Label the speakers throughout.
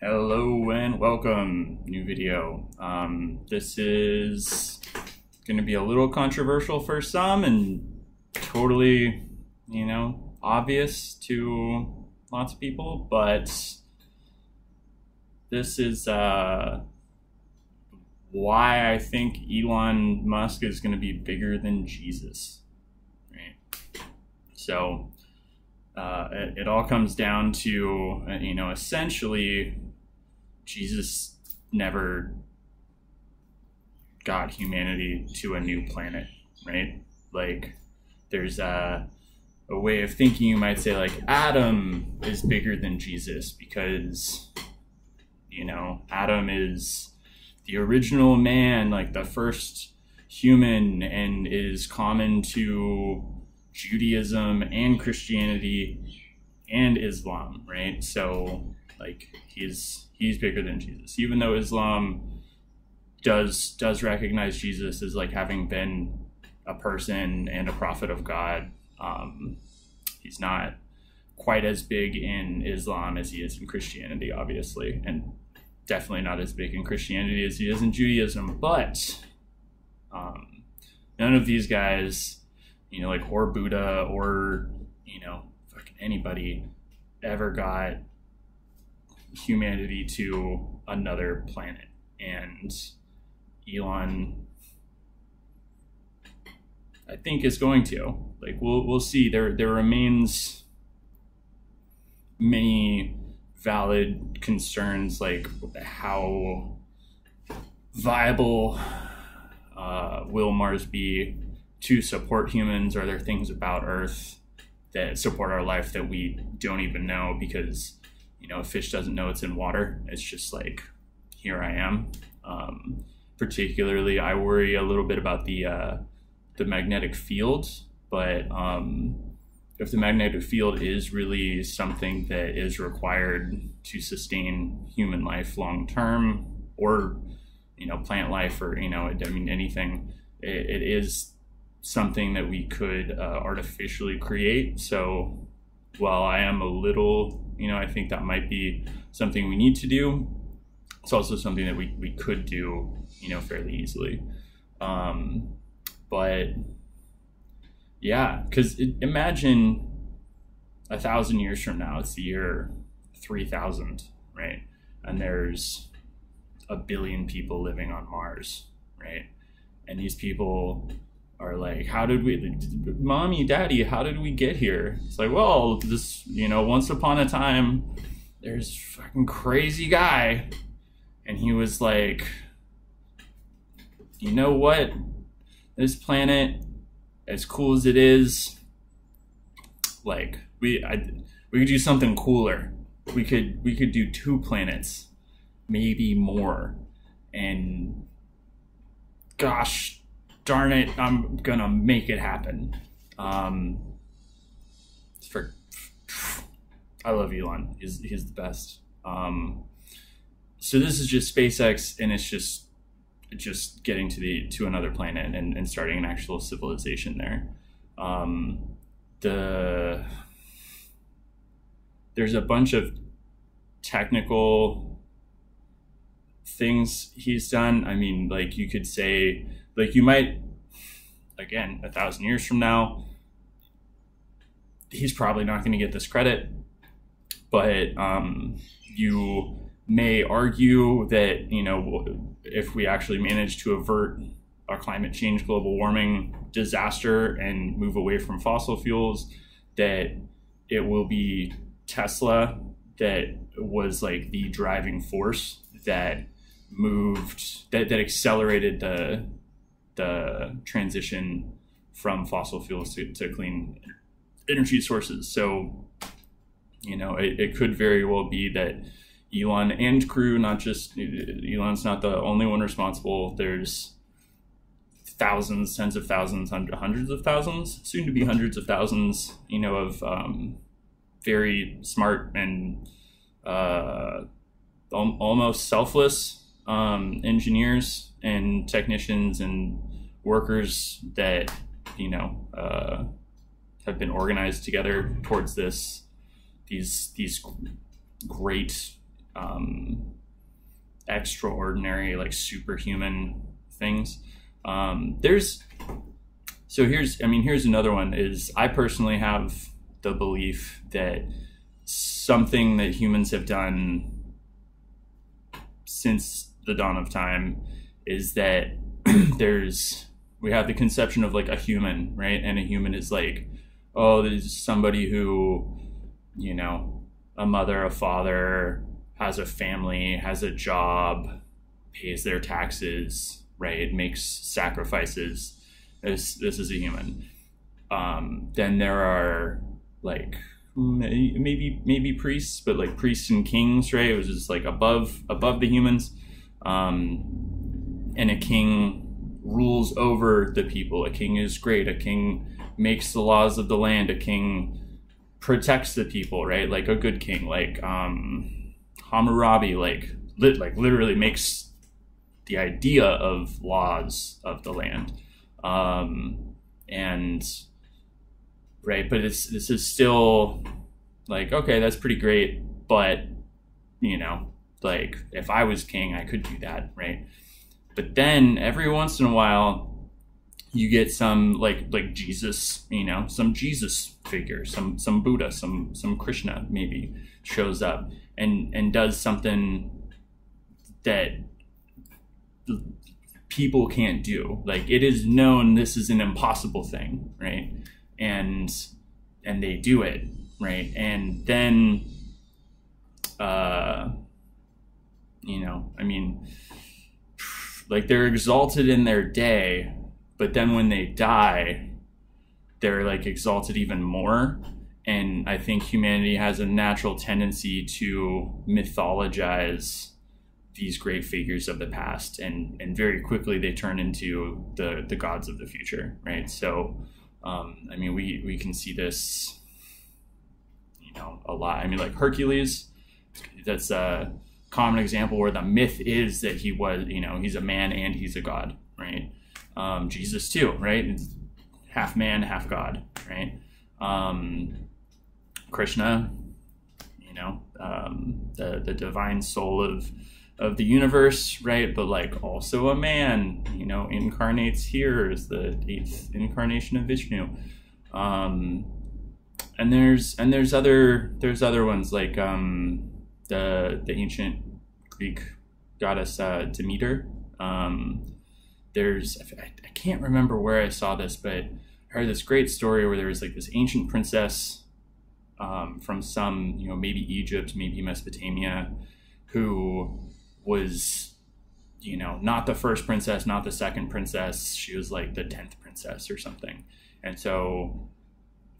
Speaker 1: Hello and welcome. New video. This is going to be a little controversial for some and totally, obvious to lots of people, but this is why I think Elon Musk is going to be bigger than Jesus. Right? So it all comes down to, essentially, Jesus never got humanity to a new planet, right? Like, there's a way of thinking, you might say, like, Adam is bigger than Jesus because, Adam is the original man, like the first human, and is common to Judaism and Christianity and Islam, right? So, like, he's bigger than Jesus, even though Islam does recognize Jesus as like having been a person and a prophet of God. He's not quite as big in Islam as he is in Christianity, obviously, and definitely not as big in Christianity as he is in Judaism. But none of these guys, or Buddha or fucking anybody ever got humanity to another planet. And Elon, I think, is going to. Like, we'll see. There remains many valid concerns, like how viable will Mars be to support humans? Are there things about Earth that support our life that we don't even know? Because a fish doesn't know it's in water. It's just like, here I am. Particularly, I worry a little bit about the magnetic field. But if the magnetic field is really something that is required to sustain human life long term, or plant life, or anything, it is something that we could artificially create. So while I am a little, I think that might be something we need to do, it's also something that we could do, fairly easily. But yeah, because imagine 1,000 years from now, it's the year 3000, right? And there's 1 billion people living on Mars, right? And these people are like, mommy, daddy, how did we get here? It's like, well, this, once upon a time, there's a fucking crazy guy. And he was like, you know what? This planet, as cool as it is, like, we could do something cooler. We could do 2 planets, maybe more. And gosh darn it, I'm gonna make it happen. I love Elon. He's the best. So this is just SpaceX, and it's just getting to another planet and starting an actual civilization there. There's a bunch of technical things he's done. I mean, like, you could say, like, you might, again, 1,000 years from now, he's probably not going to get this credit, but you may argue that, if we actually manage to avert a climate change, global warming disaster and move away from fossil fuels, that it will be Tesla that was like the driving force that accelerated the transition from fossil fuels to clean energy sources. So, it could very well be that Elon and crew, not just Elon's not the only one responsible. There's thousands, tens of thousands, hundreds of thousands, soon to be hundreds of thousands, of very smart and almost selfless engineers and technicians and workers that have been organized together towards these great extraordinary, like superhuman things. Here's another one is I personally have the belief that something that humans have done since the dawn of time is that we have the conception of like a human, right? And a human is like, oh, there's somebody who, you know, a mother, a father, has a family, has a job, pays their taxes, right? Makes sacrifices. This is a human. Then there are like maybe priests, but like priests and kings, right? It was just like above the humans. And a king rules over the people. A king is great. A king makes the laws of the land. A king protects the people, right? Like a good king, like Hammurabi, like literally makes the idea of laws of the land. And right, but this is still like, okay, that's pretty great, but you know, like if I was king, I could do that, right? But then every once in a while you get some like Jesus, you know, some Jesus figure, some Buddha, some Krishna maybe shows up and does something that people can't do. Like it is known this is an impossible thing, right? And they do it, right? And then you know, I mean, like they're exalted in their day, but then when they die, they're like exalted even more. And I think humanity has a natural tendency to mythologize these great figures of the past, and very quickly they turn into the gods of the future, right? So I mean, we can see this, you know, a lot. I mean, like Hercules, that's a common example where the myth is that he was, you know, he's a man and he's a god, right? Jesus too, right? It's half man, half god, right? Krishna, you know, the divine soul of the universe, right? But like also a man, you know, incarnates here as the 8th incarnation of Vishnu. And there's other ones like the ancient Greek goddess Demeter. I can't remember where I saw this, but I heard this great story where there was like this ancient princess from some, you know, maybe Egypt, maybe Mesopotamia, who was, you know, not the first princess, not the second princess. She was like the 10th princess or something. And so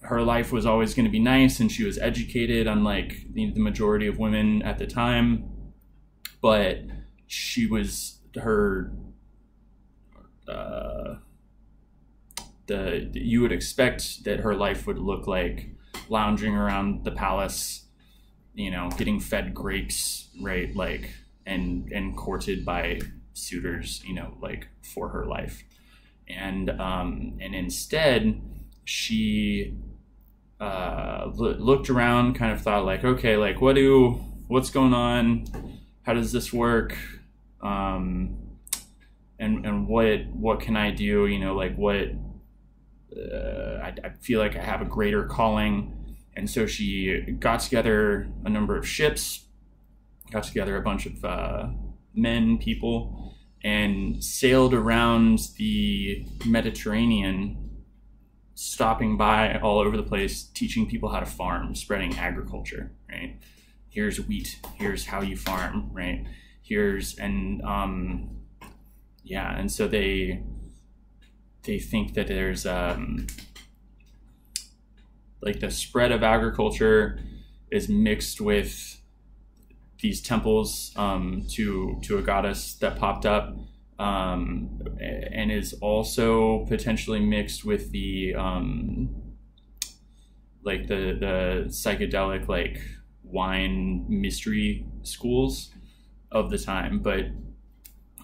Speaker 1: her life was always going to be nice, and she was educated, unlike the majority of women at the time. But she was you would expect that her life would look like lounging around the palace, you know, getting fed grapes, right? Like, and courted by suitors, you know, like for her life. And instead she looked around, kind of thought like, okay, like what's going on? How does this work? And what can I do? You know, like I feel like I have a greater calling. And so she got together a number of ships, got together a bunch of people, and sailed around the Mediterranean, stopping by all over the place, teaching people how to farm, spreading agriculture, right? Here's wheat, here's how you farm, right? And so they think that there's like the spread of agriculture is mixed with these temples to a goddess that popped up, and is also potentially mixed with the like the psychedelic like wine mystery schools of the time. But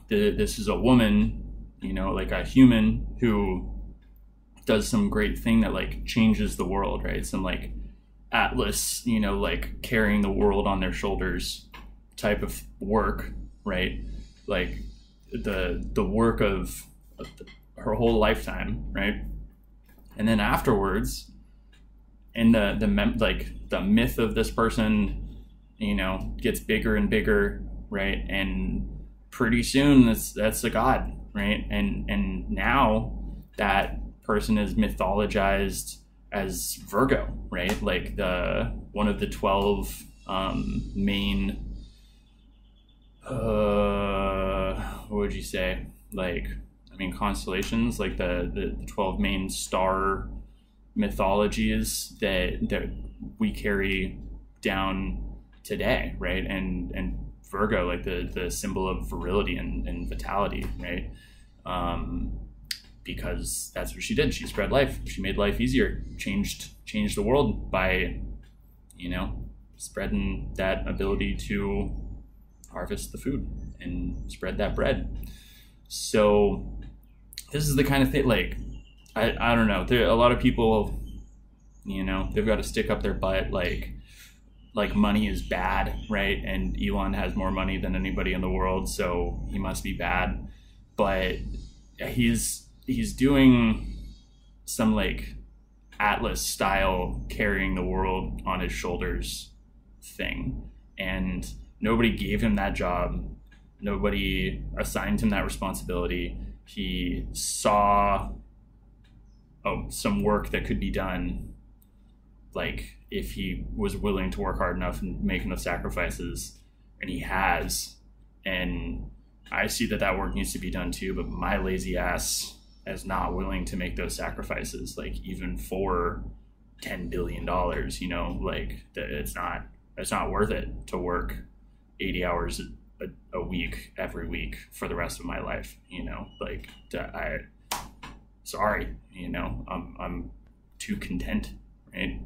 Speaker 1: this is a woman, you know, like a human who does some great thing that like changes the world, right? Some like Atlas, you know, like carrying the world on their shoulders type of work, right? Like the work of her whole lifetime, right? And then afterwards, and the myth of this person, gets bigger and bigger, right? And pretty soon that's a god, right? And now that person is mythologized as Virgo, right? Like one of the 12 main what would you say? Constellations, like the 12 main star mythologies that we carry down today, right? And Virgo, like the symbol of virility and vitality, right? Because that's what she did. She spread life. She made life easier. Changed the world by, spreading that ability to harvest the food and spread that bread. So this is the kind of thing, like, I don't know. There a lot of people, they've got to stick up their butt, like money is bad, right? And Elon has more money than anybody in the world, so he must be bad. But he's doing some like Atlas style carrying the world on his shoulders thing, and nobody gave him that job. Nobody assigned him that responsibility. He saw some work that could be done, like if he was willing to work hard enough and make enough sacrifices, and he has. And I see that work needs to be done too, but my lazy ass is not willing to make those sacrifices, like even for $10 billion, like it's not worth it to work 80 hours a week every week for the rest of my life, like sorry, I'm too content, right?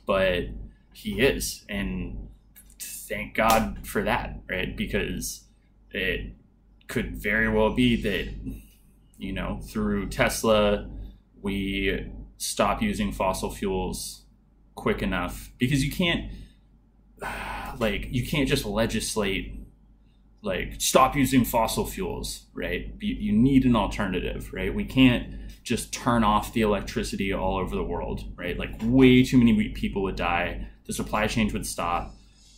Speaker 1: But he is, and thank God for that, right? Because it could very well be that, through Tesla, we stop using fossil fuels quick enough, because you can't just legislate, like, stop using fossil fuels, right? You need an alternative, right? We can't just turn off the electricity all over the world, right? Like, way too many people would die. The supply chain would stop.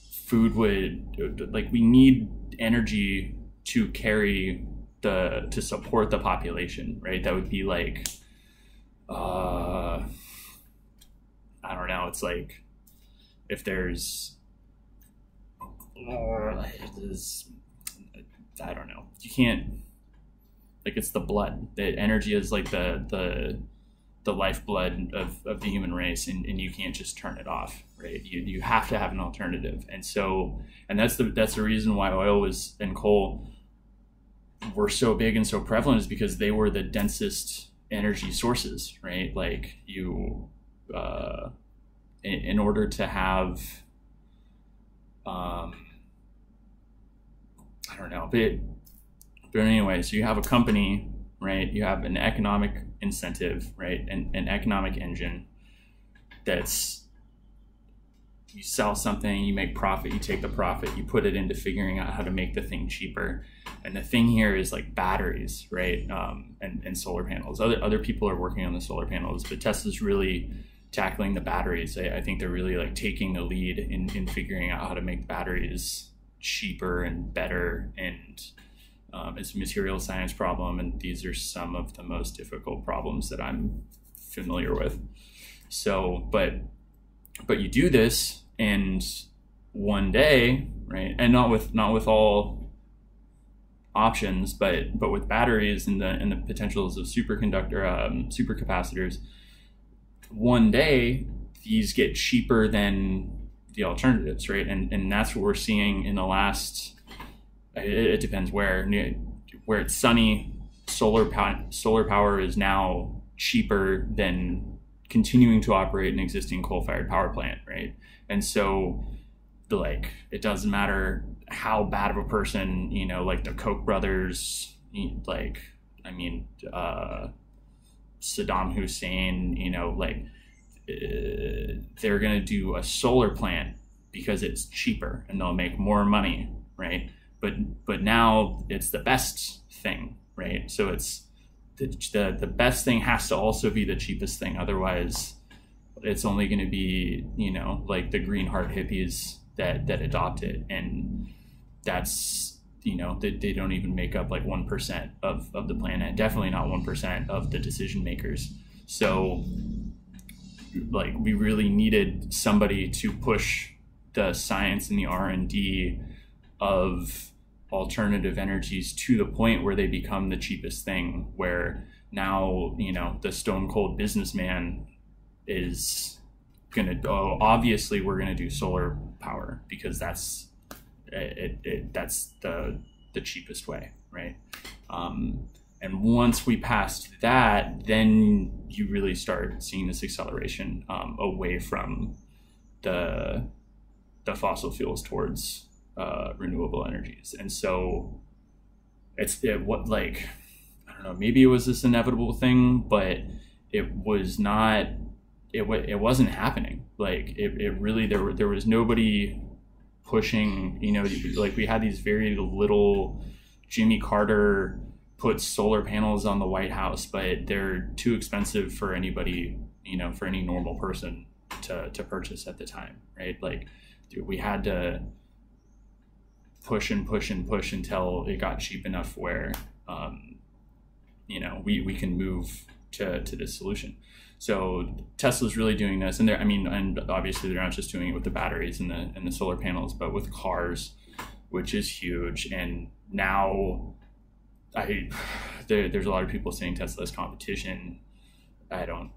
Speaker 1: Food would, we need energy to to support the population, right? That would be like, I don't know. It's like, if there's, I don't know. You can't, like, it's the blood. The energy is like the lifeblood of the human race, and you can't just turn it off, right? You have to have an alternative. And so, and that's the reason why oil and coal were so big and so prevalent, is because they were the densest energy sources, right? Like, you, in order to have, I don't know, but anyway, so you have a company, right? You have an economic incentive, right? An economic engine that's, you sell something, you make profit, you take the profit, you put it into figuring out how to make the thing cheaper. And the thing here is like batteries, right? And solar panels. Other people are working on the solar panels, but Tesla's really tackling the batteries. I think they're really like taking the lead in figuring out how to make batteries cheaper and better. And it's a material science problem, and these are some of the most difficult problems that I'm familiar with. So, but you do this, and one day, right? And not with all options, but with batteries and the potentials of supercapacitors, one day these get cheaper than the alternatives, right? And that's what we're seeing in the last, it depends where it's sunny, solar power is now cheaper than continuing to operate an existing coal-fired power plant, right? And so, it doesn't matter how bad of a person, like the Koch brothers, Saddam Hussein, they're going to do a solar plant
Speaker 2: because it's cheaper and they'll make more money, right? But now it's the best thing, right? So it's the best thing has to also be the cheapest thing. Otherwise, it's only going to be, you know, like the green heart hippies that adopt it, and that's, you know, they don't even make up like 1% of the planet. Definitely not 1% of the decision makers. So like we really needed somebody to push the science and the R&D of alternative energies to the point where they become the cheapest thing, where now, you know, the stone cold businessman is gonna, oh, obviously we're gonna do solar power because that's that's the cheapest way, right? And once we passed that, then you really start seeing this acceleration away from the fossil fuels towards renewable energies. And so what, like, I don't know, maybe it was this inevitable thing, but it was not, it wasn't happening. Like it really, there was nobody pushing, you know, like we had these very little Jimmy Carter puts solar panels on the White House, but they're too expensive for anybody, you know, for any normal person to purchase at the time, right? Like, dude, we had to push and push and push until it got cheap enough where, you know, we can move to this solution. So Tesla's really doing this, and I mean, and obviously they're not just doing it with the batteries and the solar panels, but with cars, which is huge. And now there's a lot of people saying Tesla's competition. I don't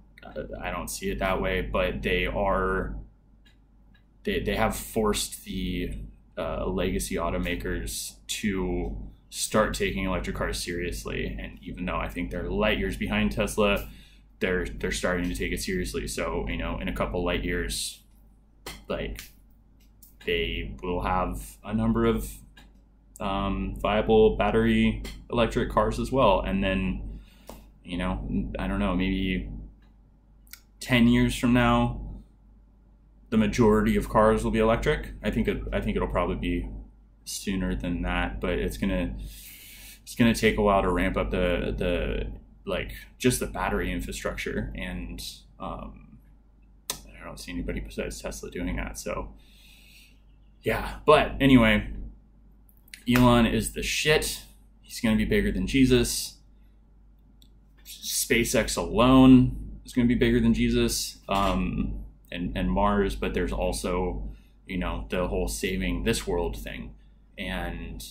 Speaker 2: see it that way, but they have forced the legacy automakers to start taking electric cars seriously. And even though I think they're light years behind Tesla, they're starting to take it seriously. So, you know, in a couple light years, like, they will have a number of viable battery electric cars as well. And then, you know, I don't know, maybe 10 years from now, the majority of cars will be electric. I think it'll probably be sooner than that, but it's gonna take a while to ramp up the like just the battery infrastructure, and I don't see anybody besides Tesla doing that. So yeah, but anyway, Elon is the shit. He's gonna be bigger than Jesus. SpaceX alone is gonna be bigger than Jesus, and Mars. But there's also, you know, the whole saving this world thing, and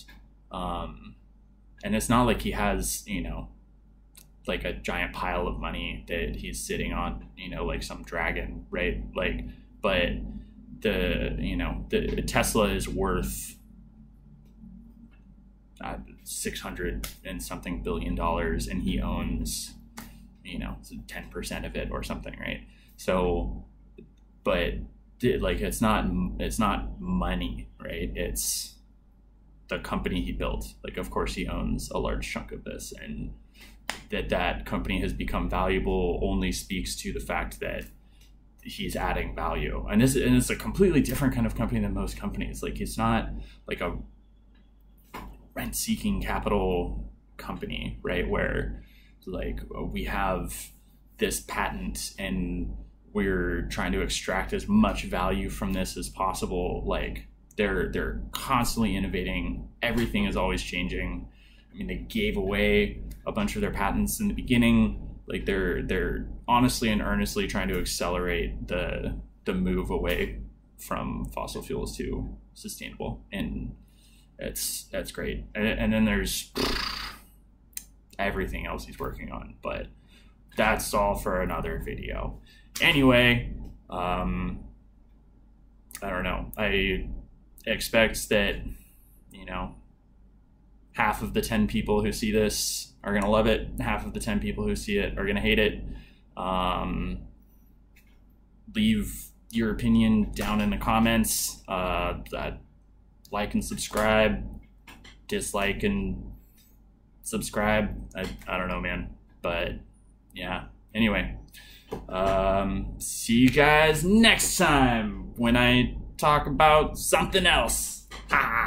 Speaker 2: it's not like he has, you know, like a giant pile of money that he's sitting on, you know, like some dragon, right? Like, but the Tesla is worth $600 and something billion, and he owns, you know, 10% of it or something, right? So, but like, it's not money, right? It's the company he built. Like, of course he owns a large chunk of this, and that company has become valuable only speaks to the fact that he's adding value. And it's a completely different kind of company than most companies. Like, it's not like a rent-seeking capital company, right? Where, like, we have this patent and we're trying to extract as much value from this as possible. Like, they're constantly innovating. Everything is always changing. I mean, they gave away a bunch of their patents in the beginning. Like, they're honestly and earnestly trying to accelerate the move away from fossil fuels to sustainable, and that's great. And then there's everything else he's working on, but that's all for another video. Anyway, I don't know. I expect that, you know, half of the 10 people who see this are going to love it. Half of the 10 people who see it are going to hate it. Leave your opinion down in the comments. Like and subscribe. Dislike and subscribe. I don't know, man. But yeah. Anyway, see you guys next time when I talk about something else. Ha!